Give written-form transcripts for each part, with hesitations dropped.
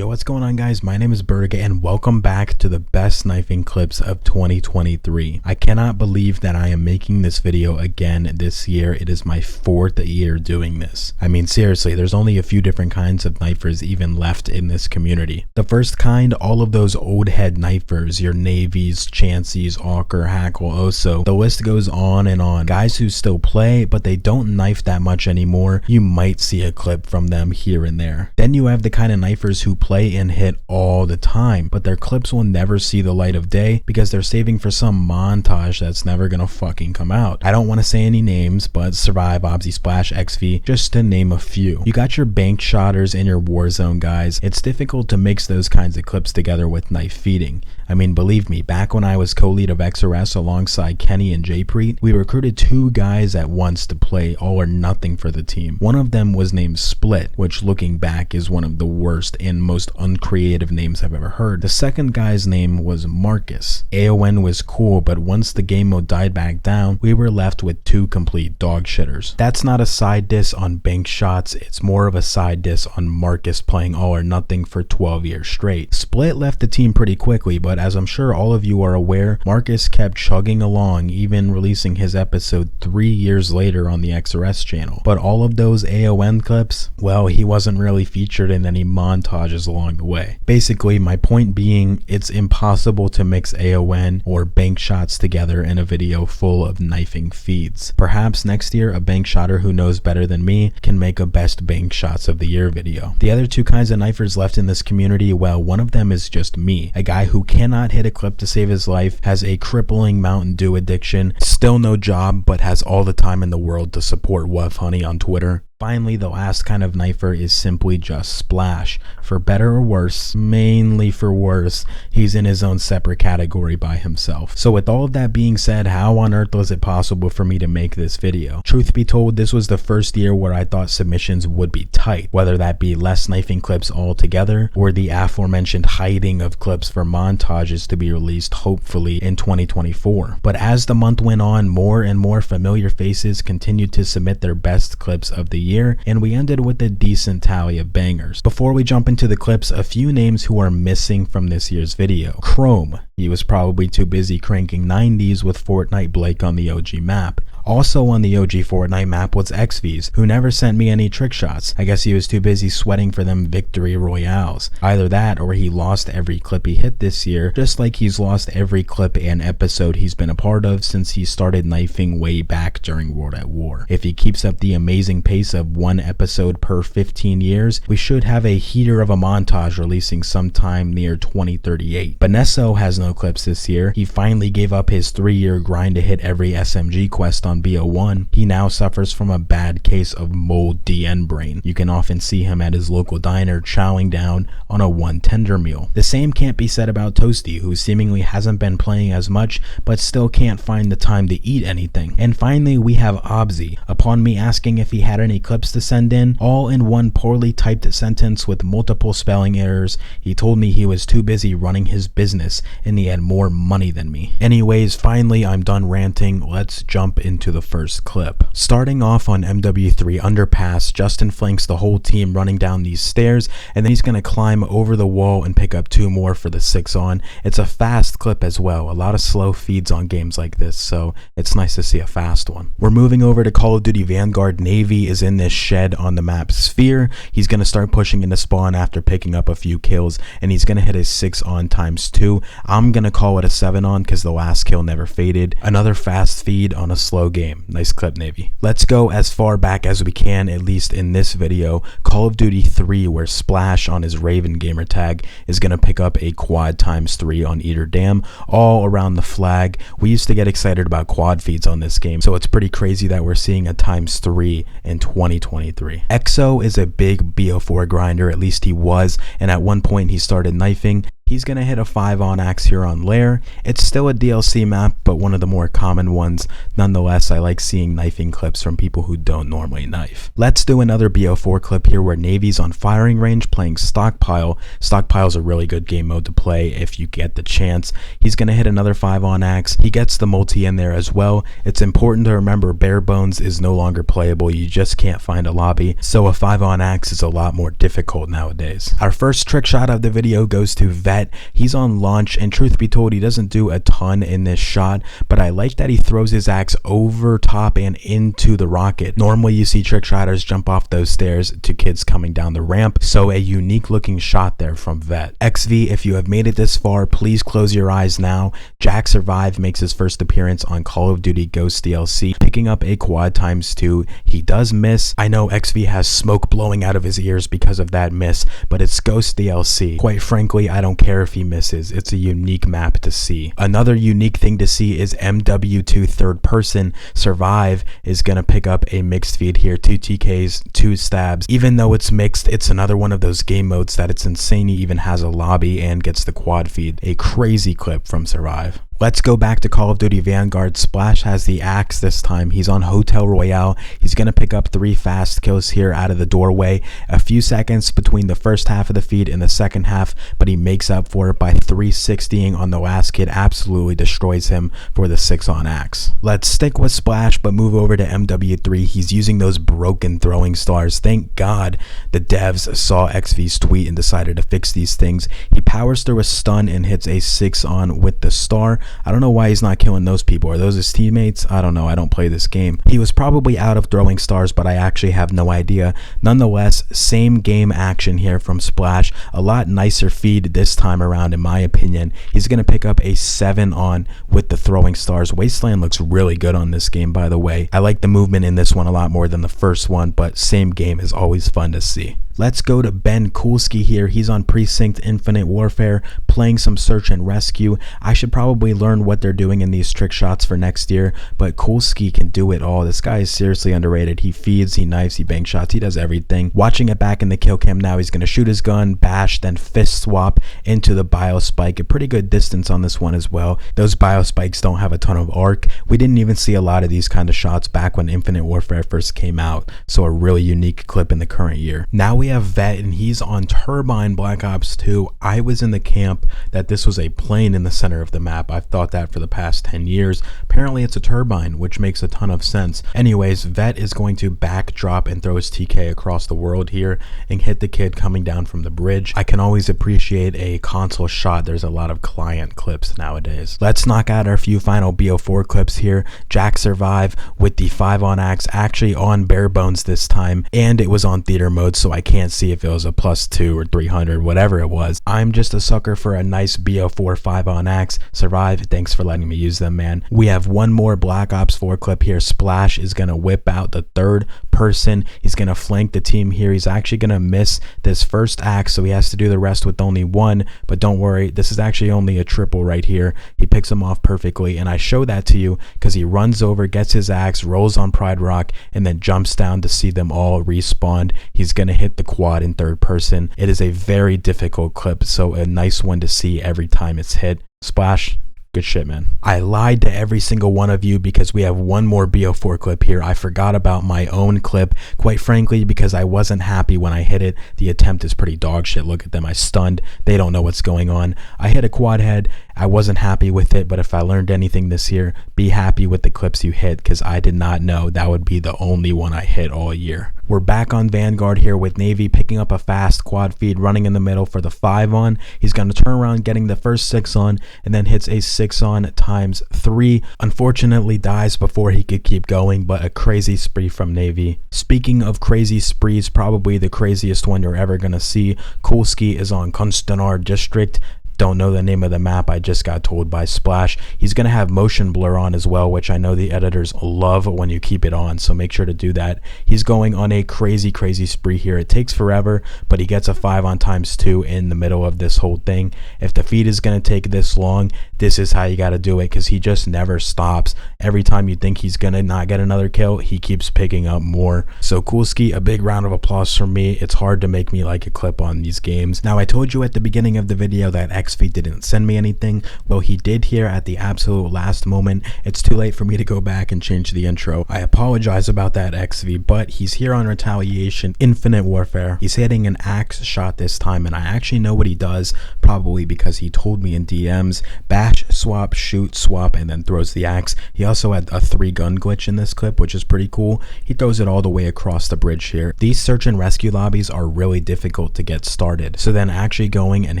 Yo, what's going on, guys? My name is Berg and welcome back to the best knifing clips of 2023. I cannot believe that I am making this video again this year. It is my 4th year doing this. I mean, seriously, there's only a few different kinds of knifers even left in this community. The first kind, all of those old head knifers, your Navies, Chanseys, Auker, Hackle, Oso, the list goes on and on. Guys who still play, but they don't knife that much anymore. You might see a clip from them here and there. Then you have the kind of knifers who play and hit all the time, but their clips will never see the light of day because they're saving for some montage that's never gonna fucking come out. I don't want to say any names, but Survive, Obzy Splash, XV, just to name a few. You got your bank shotters and your Warzone guys. It's difficult to mix those kinds of clips together with knife feeding. I mean, believe me, back when I was co-lead of XRS alongside Kenny and Jaypreet, we recruited 2 guys at once to play all or nothing for the team. One of them was named Split, which looking back is one of the worst and most uncreative names I've ever heard. The second guy's name was Marcus. AON was cool, but once the game mode died back down, we were left with 2 complete dog shitters. That's not a side diss on bank shots, it's more of a side diss on Marcus playing all or nothing for 12 years straight. Split left the team pretty quickly, but as I'm sure all of you are aware, Marcus kept chugging along, even releasing his episode 3 years later on the XRS channel. But all of those AON clips, well, he wasn't really featured in any montages along the way. Basically, my point being, it's impossible to mix AON or bank shots together in a video full of knifing feeds. Perhaps next year, a bank shotter who knows better than me can make a best bank shots of the year video. The other 2 kinds of knifers left in this community, well, one of them is just me, a guy who cannot hit a clip to save his life, has a crippling Mountain Dew addiction, still no job, but has all the time in the world to support Wuff Honey on Twitter. Finally, the last kind of knifer is simply just Splash. For better or worse, mainly for worse, he's in his own separate category by himself. So with all of that being said, how on earth was it possible for me to make this video? Truth be told, this was the first year where I thought submissions would be tight, whether that be less knifing clips altogether or the aforementioned hiding of clips for montages to be released hopefully in 2024. But as the month went on, more and more familiar faces continued to submit their best clips of the year, and we ended with a decent tally of bangers. Before we jump into the clips, a few names who are missing from this year's video. Chrome, he was probably too busy cranking 90s with Fortnite Blake on the OG map. Also on the OG Fortnite map was XV's, who never sent me any trick shots. I guess he was too busy sweating for them victory royales. Either that or he lost every clip he hit this year, just like he's lost every clip and episode he's been a part of since he started knifing way back during World at War. If he keeps up the amazing pace of 1 episode per 15 years, we should have a heater of a montage releasing sometime near 2038. Benesso has no clips this year. He finally gave up his 3-year grind to hit every SMG quest on BO1. He now suffers from a bad case of mold DN brain. You can often see him at his local diner chowing down on a 1 tender meal. The same can't be said about Toasty, who seemingly hasn't been playing as much but still can't find the time to eat anything. And finally, we have Obzy. Upon me asking if he had any clips to send in, all in one poorly typed sentence with multiple spelling errors, he told me he was too busy running his business and he had more money than me. Anyways, finally I'm done ranting. Let's jump into the first clip. Starting off on MW3 underpass, Justin flanks the whole team running down these stairs, and then he's gonna climb over the wall and pick up 2 more for the 6 on. It's a fast clip as well. A lot of slow feeds on games like this, so it's nice to see a fast one. We're moving over to Call of Duty Vanguard. Navy is in this shed on the map Sphere. He's gonna start pushing into spawn after picking up a few kills, and he's gonna hit his 6 on ×2. I'm gonna call it a 7 on because the last kill never faded. Another fast feed on a slow game. Nice clip, Navy. Let's go as far back as we can, at least in this video. Call of Duty 3, where Splash on his Raven gamer tag is gonna pick up a quad ×3 on Eater Dam all around the flag. We used to get excited about quad feeds on this game, so it's pretty crazy that we're seeing a ×3 in 2023. EXO is a big BO4 grinder, at least he was, and at one point he started knifing. He's going to hit a 5 on axe here on Lair. It's still a DLC map, but one of the more common ones. Nonetheless, I like seeing knifing clips from people who don't normally knife. Let's do another BO4 clip here where Navy's on firing range playing Stockpile. Stockpile's a really good game mode to play if you get the chance. He's going to hit another 5 on axe. He gets the multi in there as well. It's important to remember bare bones is no longer playable. You just can't find a lobby, so a 5 on axe is a lot more difficult nowadays. Our first trick shot of the video goes to Vet. He's on launch, and truth be told, he doesn't do a ton in this shot, but I like that he throws his axe over top and into the rocket. Normally you see trick shotters jump off those stairs to kids coming down the ramp, so a unique looking shot there from Vet. XV, if you have made it this far, please close your eyes now. Jack Survive makes his first appearance on Call of Duty Ghost DLC, picking up a quad ×2. He does miss. I know XV has smoke blowing out of his ears because of that miss, but it's Ghost DLC. Quite frankly, I don't care if he misses. It's a unique map to see. Another unique thing to see is MW2 third person. Survive is going to pick up a mixed feed here. 2 TKs, 2 stabs. Even though it's mixed, it's another one of those game modes that it's insane he even has a lobby and gets the quad feed. A crazy clip from Survive. Let's go back to Call of Duty Vanguard. Splash has the axe this time. He's on Hotel Royale. He's going to pick up 3 fast kills here out of the doorway. A few seconds between the first half of the feed and the second half, but he makes up for it by 360ing on the last kid. Absolutely destroys him for the 6 on axe. Let's stick with Splash, but move over to MW3. He's using those broken throwing stars. Thank God the devs saw XV's tweet and decided to fix these things. He powers through a stun and hits a 6 on with the star. I don't know why he's not killing those people. Are those his teammates? I don't know. I don't play this game. He was probably out of throwing stars, but I actually have no idea. Nonetheless, same game action here from Splash. A lot nicer feed this time around, in my opinion. He's going to pick up a 7 on with the throwing stars. Wasteland looks really good on this game, by the way. I like the movement in this one a lot more than the first one, but same game is always fun to see. Let's go to Ben Kulski here. He's on Precinct Infinite Warfare playing some search and rescue. I should probably learn what they're doing in these trick shots for next year, but Kulski can do it all. This guy is seriously underrated. He feeds, he knifes, he bank shots, he does everything. Watching it back in the kill cam now, he's going to shoot his gun, bash, then fist swap into the biospike. A pretty good distance on this one as well. Those biospikes don't have a ton of arc. We didn't even see a lot of these kind of shots back when Infinite Warfare first came out, so a really unique clip in the current year. Now we have Vet, and he's on Turbine Black Ops 2. I was in the camp that this was a plane in the center of the map. I've thought that for the past 10 years. Apparently it's a turbine, which makes a ton of sense. Anyways, Vet is going to backdrop and throw his TK across the world here and hit the kid coming down from the bridge. I can always appreciate a console shot. There's a lot of client clips nowadays. Let's knock out our few final BO4 clips here. Jack Survive with the 5 on axe, actually on bare bones this time, and it was on theater mode, so I can't see if it was a +2 or 300, whatever it was. I'm just a sucker for a nice BO4 5 on axe. Survive, thanks for letting me use them, man. We have one more Black Ops 4 clip here. Splash is going to whip out the third person. He's going to flank the team here. He's actually going to miss this first axe, so he has to do the rest with only one, but don't worry, this is actually only a triple right here. He picks him off perfectly, and I show that to you because he runs over, gets his axe, rolls on Pride Rock, and then jumps down to see them all respawn. He's going to hit the quad in third person. It is a very difficult clip, so a nice one to see every time it's hit. Splash, good shit, man. I lied to every single one of you because we have one more BO4 clip here. I forgot about my own clip, quite frankly, because I wasn't happy when I hit it. The attempt is pretty dog shit. Look at them. I stunned. They don't know what's going on. I hit a quad head. I wasn't happy with it, but if I learned anything this year, be happy with the clips you hit, because I did not know that would be the only one I hit all year. We're back on Vanguard here with Navy picking up a fast quad feed, running in the middle for the 5 on. He's going to turn around, getting the first 6 on, and then hits a 6 on times 3. Unfortunately dies before he could keep going, but a crazy spree from Navy. Speaking of crazy sprees, probably the craziest one you're ever going to see. Kulski is on Konstanar District. Don't know the name of the map, I just got told by Splash. He's going to have motion blur on as well, which I know the editors love when you keep it on, so make sure to do that. He's going on a crazy spree here. It takes forever, but he gets a 5 on times 2 in the middle of this whole thing. If the feed is going to take this long, this is how you got to do it, because he just never stops. Every time you think he's going to not get another kill, he keeps picking up more. So Kulski, a big round of applause from me. It's hard to make me like a clip on these games. Now, I told you at the beginning of the video that XV didn't send me anything. Well, he did here at the absolute last moment. It's too late for me to go back and change the intro. I apologize about that, XV, but he's here on Retaliation Infinite Warfare. He's hitting an axe shot this time, and I actually know what he does, probably because he told me in DMs. Bash, swap, shoot, swap, and then throws the axe. He also had a 3-gun glitch in this clip, which is pretty cool. He throws it all the way across the bridge here. These search and rescue lobbies are really difficult to get started, so then actually going and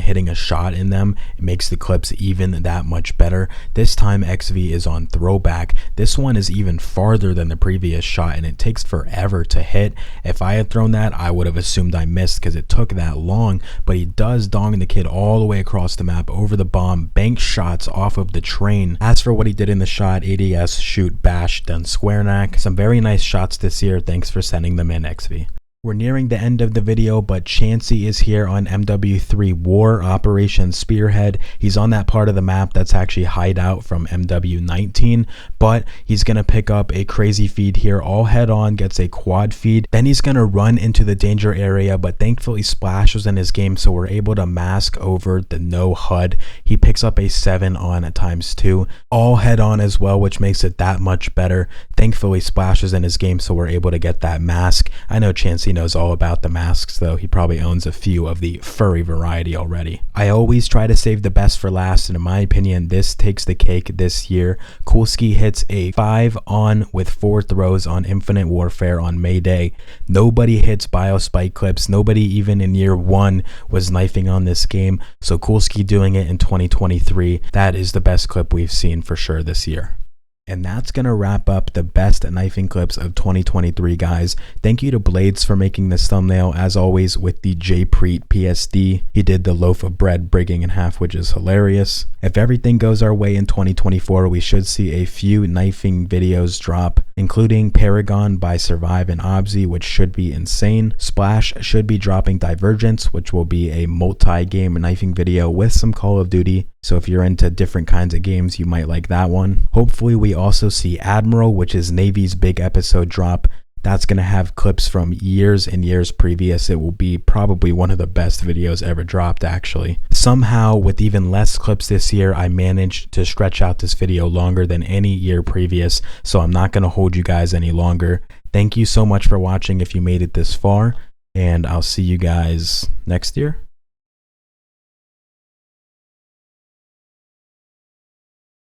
hitting a shot in them, it makes the clips even that much better. This time XV is on throwback. This one is even farther than the previous shot, and it takes forever to hit. If I had thrown that, I would have assumed I missed because it took that long, but he does dong the kid all the way across the map over the bomb, bank shots off of the train. As for what he did in the shot, ADS, shoot, bash, then square knack. Some very nice shots this year. Thanks for sending them in, XV. We're nearing the end of the video, but Chansey is here on MW3 War Operation Spearhead. He's on that part of the map that's actually hideout from MW19, but he's going to pick up a crazy feed here. All head on, gets a quad feed. Then he's going to run into the danger area, but thankfully Splash was in his game, so we're able to mask over the no HUD. He picks up a 7 on at ×2. All head on as well, which makes it that much better. Thankfully Splash was in his game, so we're able to get that mask. I know Chansey knows all about the masks, though. He probably owns a few of the furry variety already. I always try to save the best for last, and in my opinion, this takes the cake this year. Coolski hits a 5 on with 4 throws on Infinite Warfare on May Day. Nobody hits biospike clips. Nobody even in year 1 was knifing on this game. So Coolski doing it in 2023, that is the best clip we've seen for sure this year. And that's going to wrap up the best knifing clips of 2023, guys. Thank you to Bladez for making this thumbnail, as always, with the J Preet PSD. He did the loaf of bread breaking in half, which is hilarious. If everything goes our way in 2024, we should see a few knifing videos drop, including Paragon by Survive and Obzy, which should be insane. Splash should be dropping Divergence, which will be a multi-game knifing video with some Call of Duty. So if you're into different kinds of games, you might like that one. Hopefully we also see Admiral, which is Navy's big episode drop. That's going to have clips from years and years previous. It will be probably one of the best videos ever dropped, actually. Somehow, with even less clips this year, I managed to stretch out this video longer than any year previous, so I'm not going to hold you guys any longer. Thank you so much for watching if you made it this far, and I'll see you guys next year.